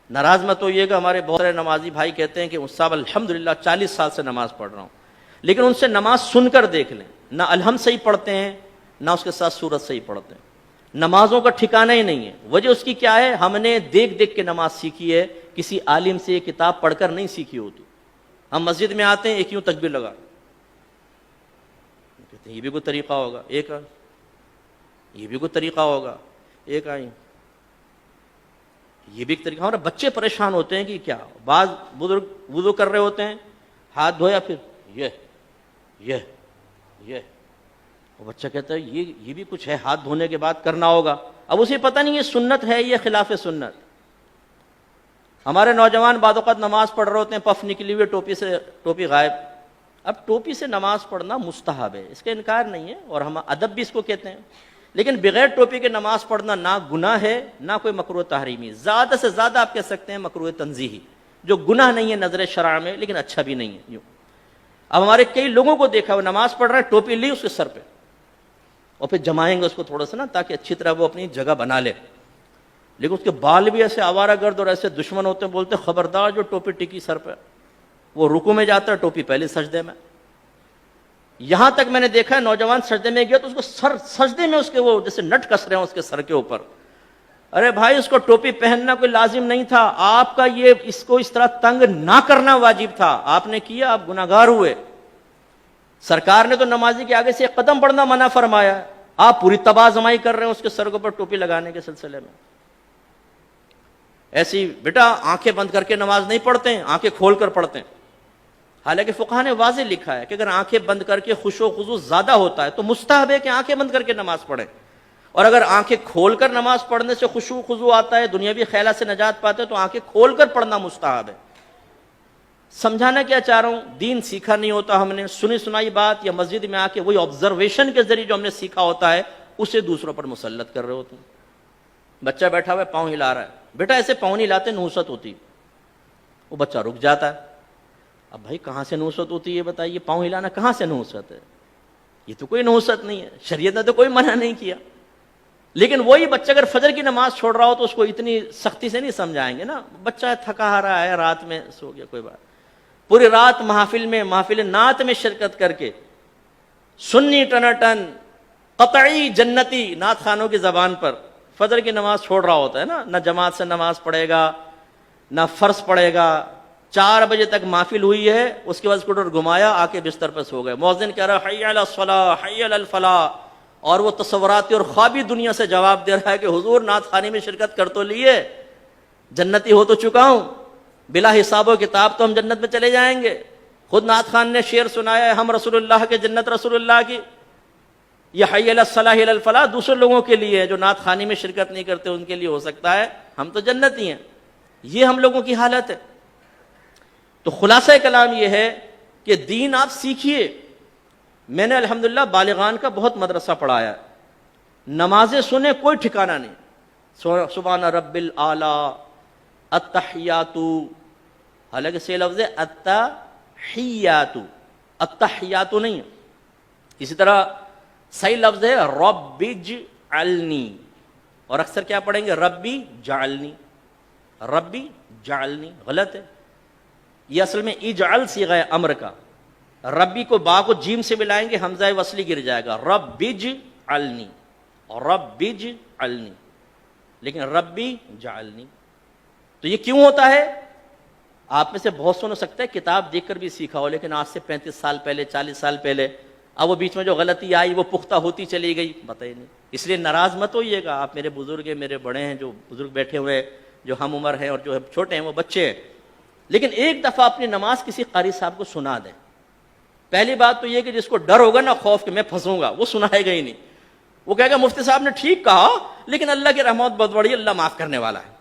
ناراض مت ہوئیے گا، ہمارے بہت سارے نمازی بھائی کہتے ہیں کہ صاحب الحمدللہ 40 سال سے نماز پڑھ رہا ہوں، لیکن ان سے نماز سن کر دیکھ لیں، نہ الحمد صحیح پڑھتے ہیں نہ اس کے ساتھ سورت صحیح پڑھتے ہیں، نمازوں کا ٹھکانہ ہی نہیں ہے۔ وجہ اس کی کیا ہے؟ ہم نے دیکھ دیکھ کے نماز سیکھی ہے، کسی عالم سے یہ کتاب پڑھ کر نہیں سیکھی ہوتی۔ ہم مسجد میں آتے ہیں ایک یوں تکبیر لگا، کہتے ہیں یہ بھی کوئی طریقہ ہوگا، ایک یہ بھی کوئی طریقہ ہوگا، ایک آئی یہ بھی ایک طریقہ۔ ہمارے بچے پریشان ہوتے ہیں کہ کیا، بعض بزرگ وضو کر رہے ہوتے ہیں، ہاتھ دھویا پھر یہ وہ بچہ کہتا ہے یہ بھی کچھ ہے، ہاتھ دھونے کے بعد کرنا ہوگا۔ اب اسے پتہ نہیں یہ سنت ہے یہ خلاف سنت۔ ہمارے نوجوان بعض اوقات نماز پڑھ رہے ہوتے ہیں، پف نکلی ہوئی ٹوپی غائب۔ اب ٹوپی سے نماز پڑھنا مستحب ہے، اس کا انکار نہیں ہے، اور ہم ادب بھی اس کو کہتے ہیں، لیکن بغیر ٹوپی کے نماز پڑھنا نہ گناہ ہے نہ کوئی مکروہ تحریمی، زیادہ سے زیادہ آپ کہہ سکتے ہیں مکروہ تنزیہی، جو گناہ نہیں ہے نظر شرع میں لیکن اچھا بھی نہیں ہے یوں۔ اب ہمارے کئی لوگوں کو دیکھا وہ نماز پڑھ رہے ہیں، ٹوپی لی اس کے سر پہ، اور پھر جمائیں گے اس کو تھوڑا سا نا تاکہ اچھی طرح وہ اپنی جگہ بنا لے، لیکن اس کے بال بھی ایسے آوارہ گرد اور ایسے دشمن ہوتے ہیں، بولتے خبردار جو ٹوپی ٹکی سر پہ، وہ رکوع میں جاتا ہے ٹوپی پہلے سجدے میں۔ یہاں تک میں نے دیکھا ہے نوجوان سجدے میں گیا تو اس کو سجدے میں اس کے وہ جیسے نٹ کس رہے ہیں اس کے سر کے اوپر۔ ارے بھائی اس کو ٹوپی پہننا کوئی لازم نہیں تھا، آپ کا یہ اس کو اس طرح تنگ نہ کرنا واجب تھا، آپ نے کیا، آپ گناہگار ہوئے۔ سرکار نے تو نمازی کے آگے سے ایک قدم بڑھنا منع فرمایا ہے، آپ پوری تباہ زمائی کر رہے ہیں اس کے سر کے اوپر ٹوپی لگانے کے سلسلے میں۔ ایسی بیٹا آنکھیں بند کر کے نماز نہیں پڑھتے ہیں، آنکھیں کھول کر پڑھتے ہیں۔ حالانکہ فقہ نے واضح لکھا ہے کہ اگر آنکھیں بند کر کے خشوع و خضوع زیادہ ہوتا ہے تو مستحب ہے کہ آنکھیں بند کر کے نماز پڑھیں، اور اگر آنکھیں کھول کر نماز پڑھنے سے خشوع و خضوع آتا ہے، دنیاوی خیالات سے نجات پاتے تو آنکھیں کھول کر پڑھنا مستحب ہے۔ سمجھانا کیا چاہ رہا ہوں، دین سیکھا نہیں ہوتا ہم نے، سنی سنائی بات یا مسجد میں آ کے وہی آبزرویشن کے ذریعے جو ہم نے سیکھا ہوتا ہے اسے دوسروں پر مسلط کر رہے ہوتے ہیں۔ بچہ بیٹھا ہوا ہے پاؤں ہلا رہا ہے، بیٹا ایسے پاؤں نہیں ہلاتے، نحوست ہوتی، وہ بچہ رک جاتا ہے۔ اب بھائی کہاں سے نحوست ہوتی ہے بتائیے، پاؤں ہلانا کہاں سے نحوست ہے؟ یہ تو کوئی نحوست نہیں ہے، شریعت نے تو کوئی منع نہیں کیا۔ لیکن وہی بچہ اگر فجر کی نماز چھوڑ رہا ہو تو اس کو اتنی سختی سے نہیں سمجھائیں گے نا، بچہ تھکا رہا ہے، رات میں سو گیا، کوئی بات، پوری رات محفل نعت میں شرکت کر کے سنی ٹناٹن قطعی جنتی نعت خانوں کی زبان پر فجر کی نماز چھوڑ رہا ہوتا ہے نا، نہ جماعت سے نماز پڑھے گا نہ فرض پڑھے گا، 4 بجے تک محفل ہوئی ہے، اس کے بعد اسکوٹر گھمایا، آ کے بستر پر سو گئے، مؤذن کہہ رہا حی علی الصلاۃ حی علی الفلاح، اور وہ تصوراتی اور خوابی دنیا سے جواب دے رہا ہے کہ حضور نعت خوانی میں شرکت کر تو لیے، جنتی ہو تو چکا ہوں، بلا حساب و کتاب تو ہم جنت میں چلے جائیں گے۔ خود نعت خان نے شعر سنایا ہے، ہم رسول اللہ کے جنت رسول اللہ کی، یہ حی علی الصلاح حی علی الفلاح دوسرے لوگوں کے لیے ہے، جو نعت خوانی میں شرکت نہیں کرتے ان کے لیے ہو سکتا ہے، ہم تو جنتی ہیں۔ یہ ہم لوگوں کی حالت ہے۔ تو خلاصہ کلام یہ ہے کہ دین آپ سیکھیے۔ میں نے الحمدللہ بالغان کا بہت مدرسہ پڑھایا، نمازیں سنیں کوئی ٹھکانہ نہیں، سبحان رب الاعلی، التحیات، حالانکہ سے لفظ ہے التحیات، التحیات نہیں ہے۔ اسی طرح صحیح لفظ ہے رب اجعلنی، اور اکثر کیا پڑھیں گے ربی جعلنی، ربی جعلنی، غلط ہے۔ یہ اصل میں اجعل صیغہ امر کا، ربی کو با کو جیم سے ملائیں گے حمزہ وصلی گر جائے گا، رب اجعلنی، رب اجعلنی، لیکن ربی جعلنی۔ تو یہ کیوں ہوتا ہے؟ آپ میں سے بہت سن ہو سکتا ہے کتاب دیکھ کر بھی سیکھا ہو، لیکن آج سے 35 سال پہلے 40 سال پہلے، اب وہ بیچ میں جو غلطی آئی وہ پختہ ہوتی چلی گئی، بتائیے نہیں۔ اس لیے ناراض مت ہوئیے گا، آپ میرے بزرگ ہیں، میرے بڑے ہیں، جو بزرگ بیٹھے ہوئے جو ہم عمر ہیں اور جو چھوٹے ہیں وہ بچے ہیں، لیکن ایک دفعہ اپنی نماز کسی قاری صاحب کو سنا دیں۔ پہلی بات تو یہ کہ جس کو ڈر ہوگا نا، خوف کہ میں پھنسوں گا، وہ سنائے گا ہی نہیں، وہ کہے گا مفتی صاحب نے ٹھیک کہا لیکن اللہ کی رحمت بہت بڑی، اللہ معاف کرنے والا ہے۔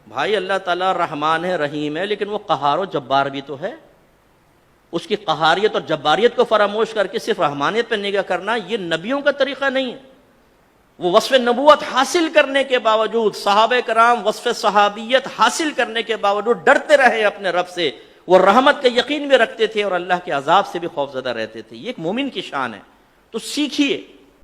بھائی اللہ تعالیٰ رحمان ہے، رحیم ہے، لیکن وہ قہار و جبار بھی تو ہے۔ اس کی قہاریت اور جباریت کو فراموش کر کے صرف رحمانیت پہ نگاہ کرنا یہ نبیوں کا طریقہ نہیں ہے۔ وہ وصف نبوت حاصل کرنے کے باوجود، صحابہ کرام وصف صحابیت حاصل کرنے کے باوجود ڈرتے رہے اپنے رب سے، وہ رحمت کا یقین بھی رکھتے تھے اور اللہ کے عذاب سے بھی خوف زدہ رہتے تھے۔ یہ ایک مومن کی شان ہے۔ تو سیکھیے،